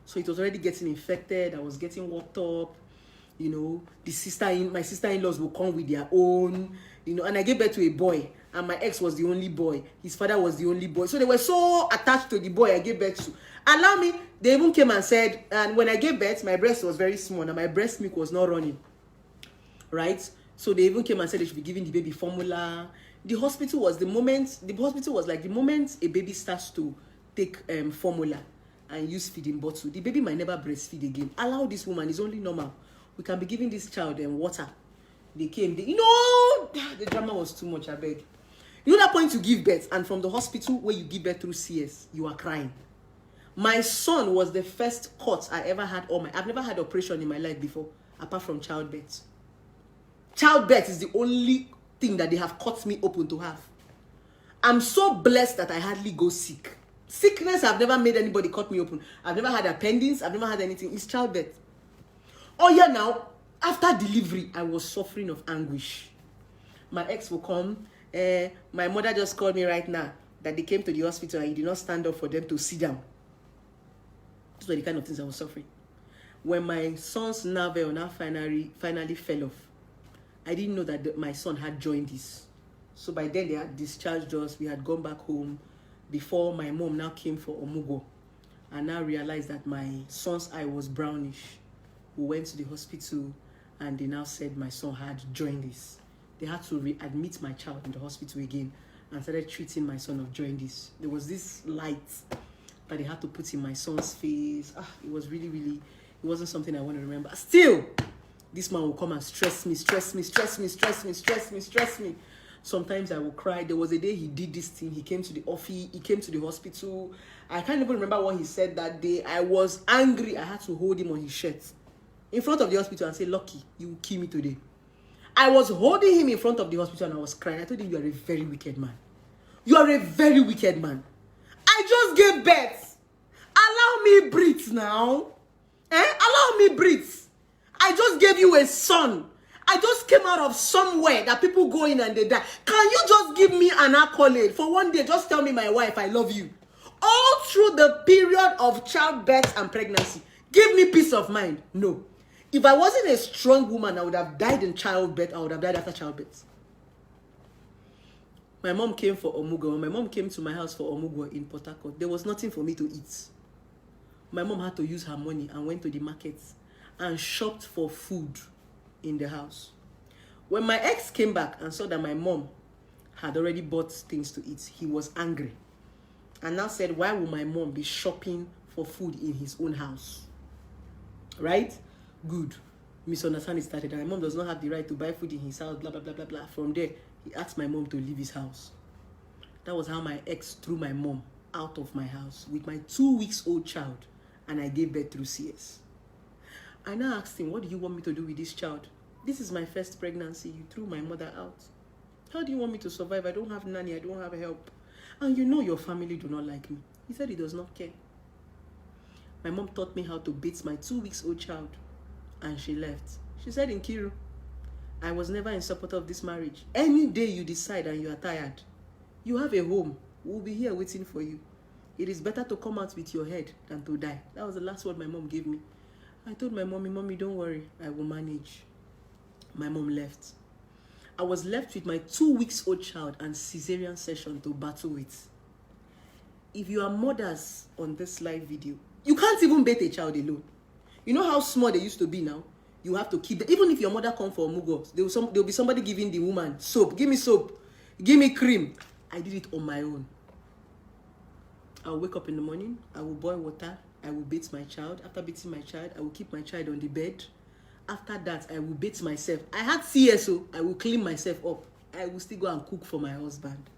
So it was already getting infected. I was getting worked up. You know, my sister-in-laws will come with their own, you know, and I gave birth to a boy, and my ex was the only boy. His father was the only boy. So they were so attached to the boy I gave birth to. Allow me, they even came and said, and when I gave birth, my breast was very small, and my breast milk was not running, right? So they even came and said they should be giving the baby formula. The hospital was like the moment a baby starts to take formula and use feeding bottle, the baby might never breastfeed again. Allow this woman, it's only normal. We can be giving this child water. They came, the drama was too much, I beg. You know that point you give birth, and from the hospital where you give birth through CS, you are crying. My son was the first cut I ever had. I've never had operation in my life before, apart from childbirth. Childbirth is the only thing that they have cut me open to have. I'm so blessed that I hardly go sick. Sickness, I've never made anybody cut me open. I've never had appendix. I've never had anything. It's childbirth. Oh yeah, now, after delivery, I was suffering of anguish. My ex will come. My mother just called me right now that they came to the hospital and he did not stand up for them to sit down. Those were the kind of things I was suffering. When my son's navel now finally fell off, I didn't know that my son had joined this. So by then they had discharged us. We had gone back home before my mom now came for Omugo. And now realized that my son's eye was brownish. We went to the hospital and they now said my son had jaundice. They had to readmit my child in the hospital again and started treating my son of jaundice. There was this light that they had to put in my son's face. It was really, really, it wasn't something I want to remember. Still, this man will come and stress me. Sometimes I will cry. There was a day he did this thing. He came to the office. He came to the hospital. I can't even remember what he said that day. I was angry. I had to hold him on his shirt in front of the hospital and say, Lucky, you will kill me today. I was holding him in front of the hospital and I was crying. I told him, you are a very wicked man. You are a very wicked man. I just gave birth. Allow me breathe now. Allow me breathe. I just gave you a son. I just came out of somewhere that people go in and they die. Can you just give me an accolade for one day? Just tell me, my wife, I love you. All through the period of childbirth and pregnancy. Give me peace of mind. No. If I wasn't a strong woman, I would have died in childbirth. I would have died after childbirth. My mom came for Omugo. When my mom came to my house for Omugo in Port Harcourt, there was nothing for me to eat. My mom had to use her money and went to the market and shopped for food in the house. When my ex came back and saw that my mom had already bought things to eat, he was angry. And now said, why will my mom be shopping for food in his own house? Right? Good. Misunderstanding started. My mom does not have the right to buy food in his house, blah, blah, blah, blah, blah. From there, he asked my mom to leave his house. That was how my ex threw my mom out of my house with my 2-week-old child and I gave birth through CS. I now asked him, what do you want me to do with this child? This is my first pregnancy. You threw my mother out. How do you want me to survive? I don't have nanny. I don't have help. And you know your family do not like me. He said he does not care. My mom taught me how to beat my 2-week-old child. And she left. She said, Nkiru, I was never in support of this marriage. Any day you decide and you are tired, you have a home. We'll be here waiting for you. It is better to come out with your head than to die. That was the last word my mom gave me. I told my mommy, don't worry, I will manage. My mom left. I was left with my 2-week-old child and cesarean session to battle with. If you are mothers on this live video, you can't even bathe a child alone. You know how small they used to be now? You have to keep them. Even if your mother come for a mugo, there will be somebody giving the woman soap. Give me soap. Give me cream. I did it on my own. I will wake up in the morning. I will boil water. I will bathe my child. After bathing my child, I will keep my child on the bed. After that, I will bathe myself. I had CSO. I will clean myself up. I will still go and cook for my husband.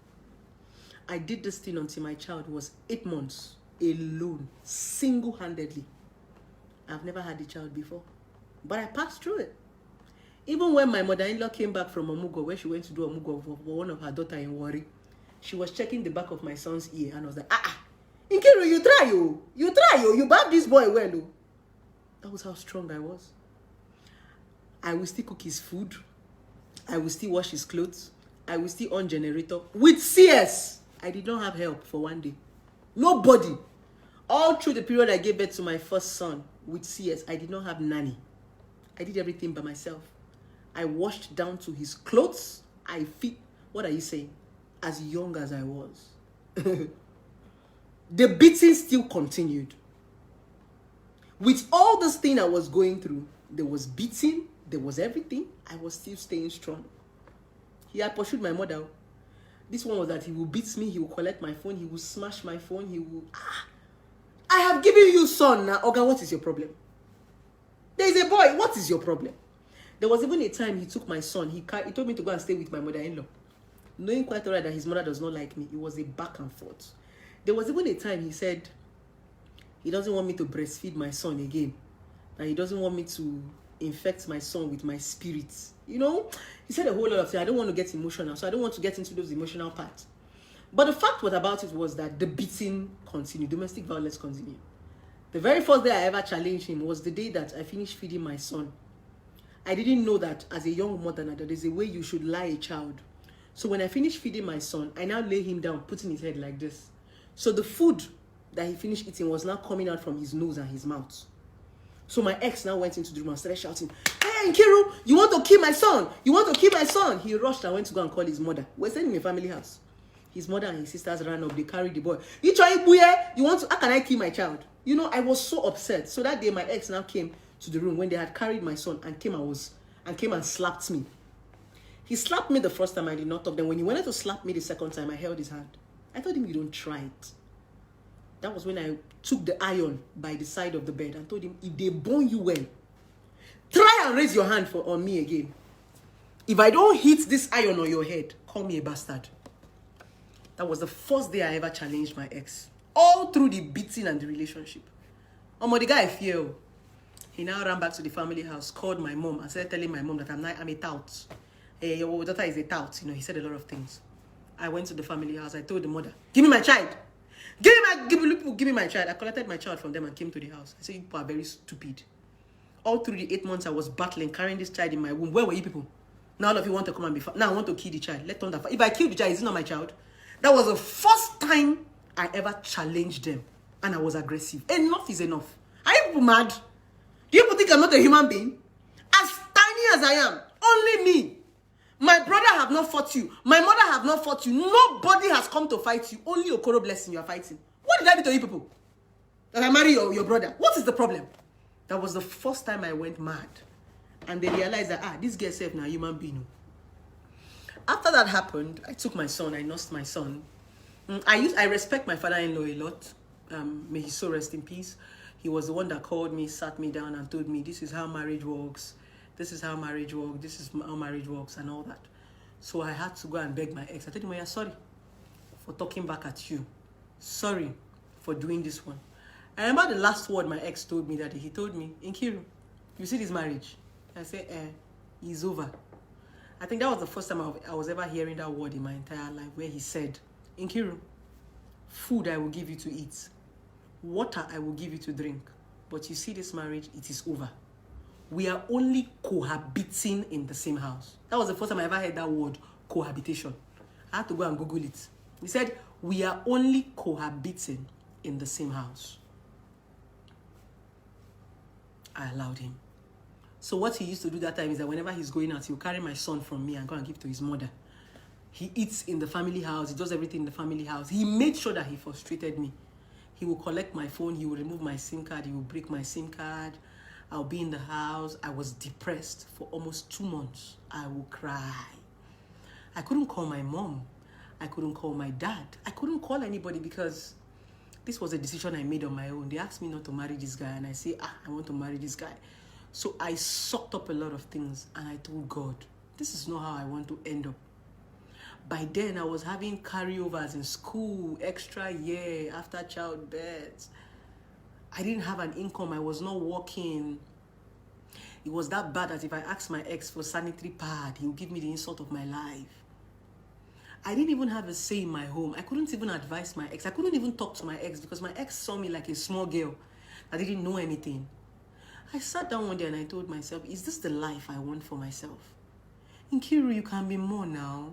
I did this thing until my child was 8 months, alone, single-handedly. I've never had a child before, but I passed through it. Even when my mother-in-law came back from Omugo, where she went to do Omugo for one of her daughter in Warri, she was checking the back of my son's ear, and I was like, Nkiru, you try, you bath this boy well, oh. That was how strong I was. I will still cook his food. I will still wash his clothes. I will still on generator with CS. I did not have help for one day. Nobody. All through the period I gave birth to my first son with CS, I did not have nanny. I did everything by myself. I washed down to his clothes. I fit. What are you saying? As young as I was. The beating still continued. With all this thing I was going through, there was beating, there was everything. I was still staying strong. He had pursued my mother. This one was that he will beat me, he will collect my phone, he will smash my phone, he will... I have given you son now. Oga, what is your problem? There is a boy, what is your problem? There was even a time he took my son, he told me to go and stay with my mother-in-law. Knowing quite alright that his mother does not like me, it was a back and forth. There was even a time he said he doesn't want me to breastfeed my son again. And he doesn't want me to infect my son with my spirits. You know, he said a whole lot of things. I don't want to get emotional, so I don't want to get into those emotional parts. But the fact about it was that the beating continued, domestic violence continued. The very first day I ever challenged him was the day that I finished feeding my son. I didn't know that as a young mother, that there's a way you should lie a child. So when I finished feeding my son, I now lay him down, putting his head like this. So the food that he finished eating was now coming out from his nose and his mouth. So my ex now went into the room and started shouting, "Hey, Nkiru, you want to kill my son? You want to kill my son?" He rushed and went to go and call his mother. We're staying in a family house. His mother and his sisters ran up. They carried the boy. You want to? How can I kill my child? You know, I was so upset. So that day, my ex now came to the room when they had carried my son and came and slapped me. He slapped me the first time. I did not talk. Then when he wanted to slap me the second time, I held his hand. I told him, "You don't try it." That was when I took the iron by the side of the bed and told him, "If they burn you well, try and raise your hand on me again. If I don't hit this iron on your head, call me a bastard." That was the first day I ever challenged my ex. All through the beating and the relationship. The guy fear. He now ran back to the family house, called my mom, and started telling my mom that I'm a tout. Hey, your daughter is a tout. You know, he said a lot of things. I went to the family house. I told the mother, "Give me my child. Give me my child." I collected my child from them and came to the house. I said, "You people are very stupid." All through the 8 months I was battling, carrying this child in my womb. Where were you people? Now all of you want to come and be... Now I want to kill the child. Let thunder. If I kill the child, is it not my child? That was the first time I ever challenged them. And I was aggressive. Enough is enough. Are you people mad? Do you people think I'm not a human being? As tiny as I am, only me. My brother have not fought you. My mother have not fought you. Nobody has come to fight you. Only Okoro blessing you are fighting. What did I do to you people? That I marry your brother? What is the problem? That was the first time I went mad. And they realized that, this girl said now human being. After that happened, I took my son. I nursed my son. I respect my father-in-law a lot. May his soul rest in peace. He was the one that called me, sat me down and told me, "This is how marriage works. This is how marriage works. This is how marriage works," and all that. So I had to go and beg my ex. I told him, "Yeah, sorry for talking back at you. Sorry for doing this one. I remember the last word my ex told me that day. He told me, Nkiru, you see this marriage? I said, it's over. I think that was the first time I was ever hearing that word in my entire life, where he said, Nkiru, food I will give you to eat, water I will give you to drink, but you see this marriage, it is over. We are only cohabiting in the same house. That was the first time I ever heard that word, cohabitation. I had to go and Google it. He said, we are only cohabiting in the same house. I allowed him. So what he used to do that time is that whenever he's going out, he'll carry my son from me and go and give to his mother. He eats in the family house. He does everything in the family house. He made sure that he frustrated me. He will collect my phone. He will remove my SIM card. He will break my SIM card. I'll be in the house. I was depressed for almost 2 months. I will cry. I couldn't call my mom. I couldn't call my dad. I couldn't call anybody because this was a decision I made on my own. They asked me not to marry this guy, and I say, I want to marry this guy. So I sucked up a lot of things, and I told God, this is not how I want to end up. By then, I was having carryovers in school, extra year after childbirth. I didn't have an income. I was not working. It was that bad that if I asked my ex for sanitary pad, he would give me the insult of my life. I didn't even have a say in my home. I couldn't even advise my ex. I couldn't even talk to my ex because my ex saw me like a small girl that didn't know anything. I sat down one day and I told myself, is this the life I want for myself? Nkiru, you can be more now.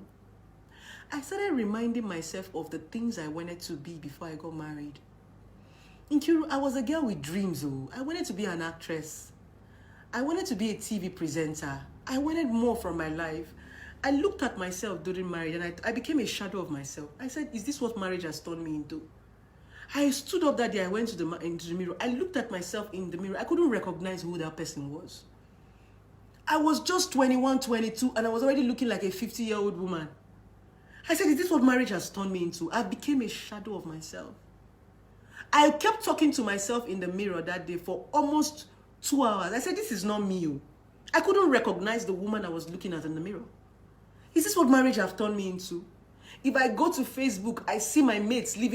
I started reminding myself of the things I wanted to be before I got married. Nkiru, I was a girl with dreams. I wanted to be an actress. I wanted to be a TV presenter. I wanted more from my life. I looked at myself during marriage and I became a shadow of myself. I said, is this what marriage has turned me into? I stood up that day, I went into the mirror. I looked at myself in the mirror. I couldn't recognize who that person was. I was just 21, 22, and I was already looking like a 50-year-old woman. I said, is this what marriage has turned me into? I became a shadow of myself. I kept talking to myself in the mirror that day for almost 2 hours. I said, this is not me. I couldn't recognize the woman I was looking at in the mirror. Is this what marriage has turned me into? If I go to Facebook, I see my mates living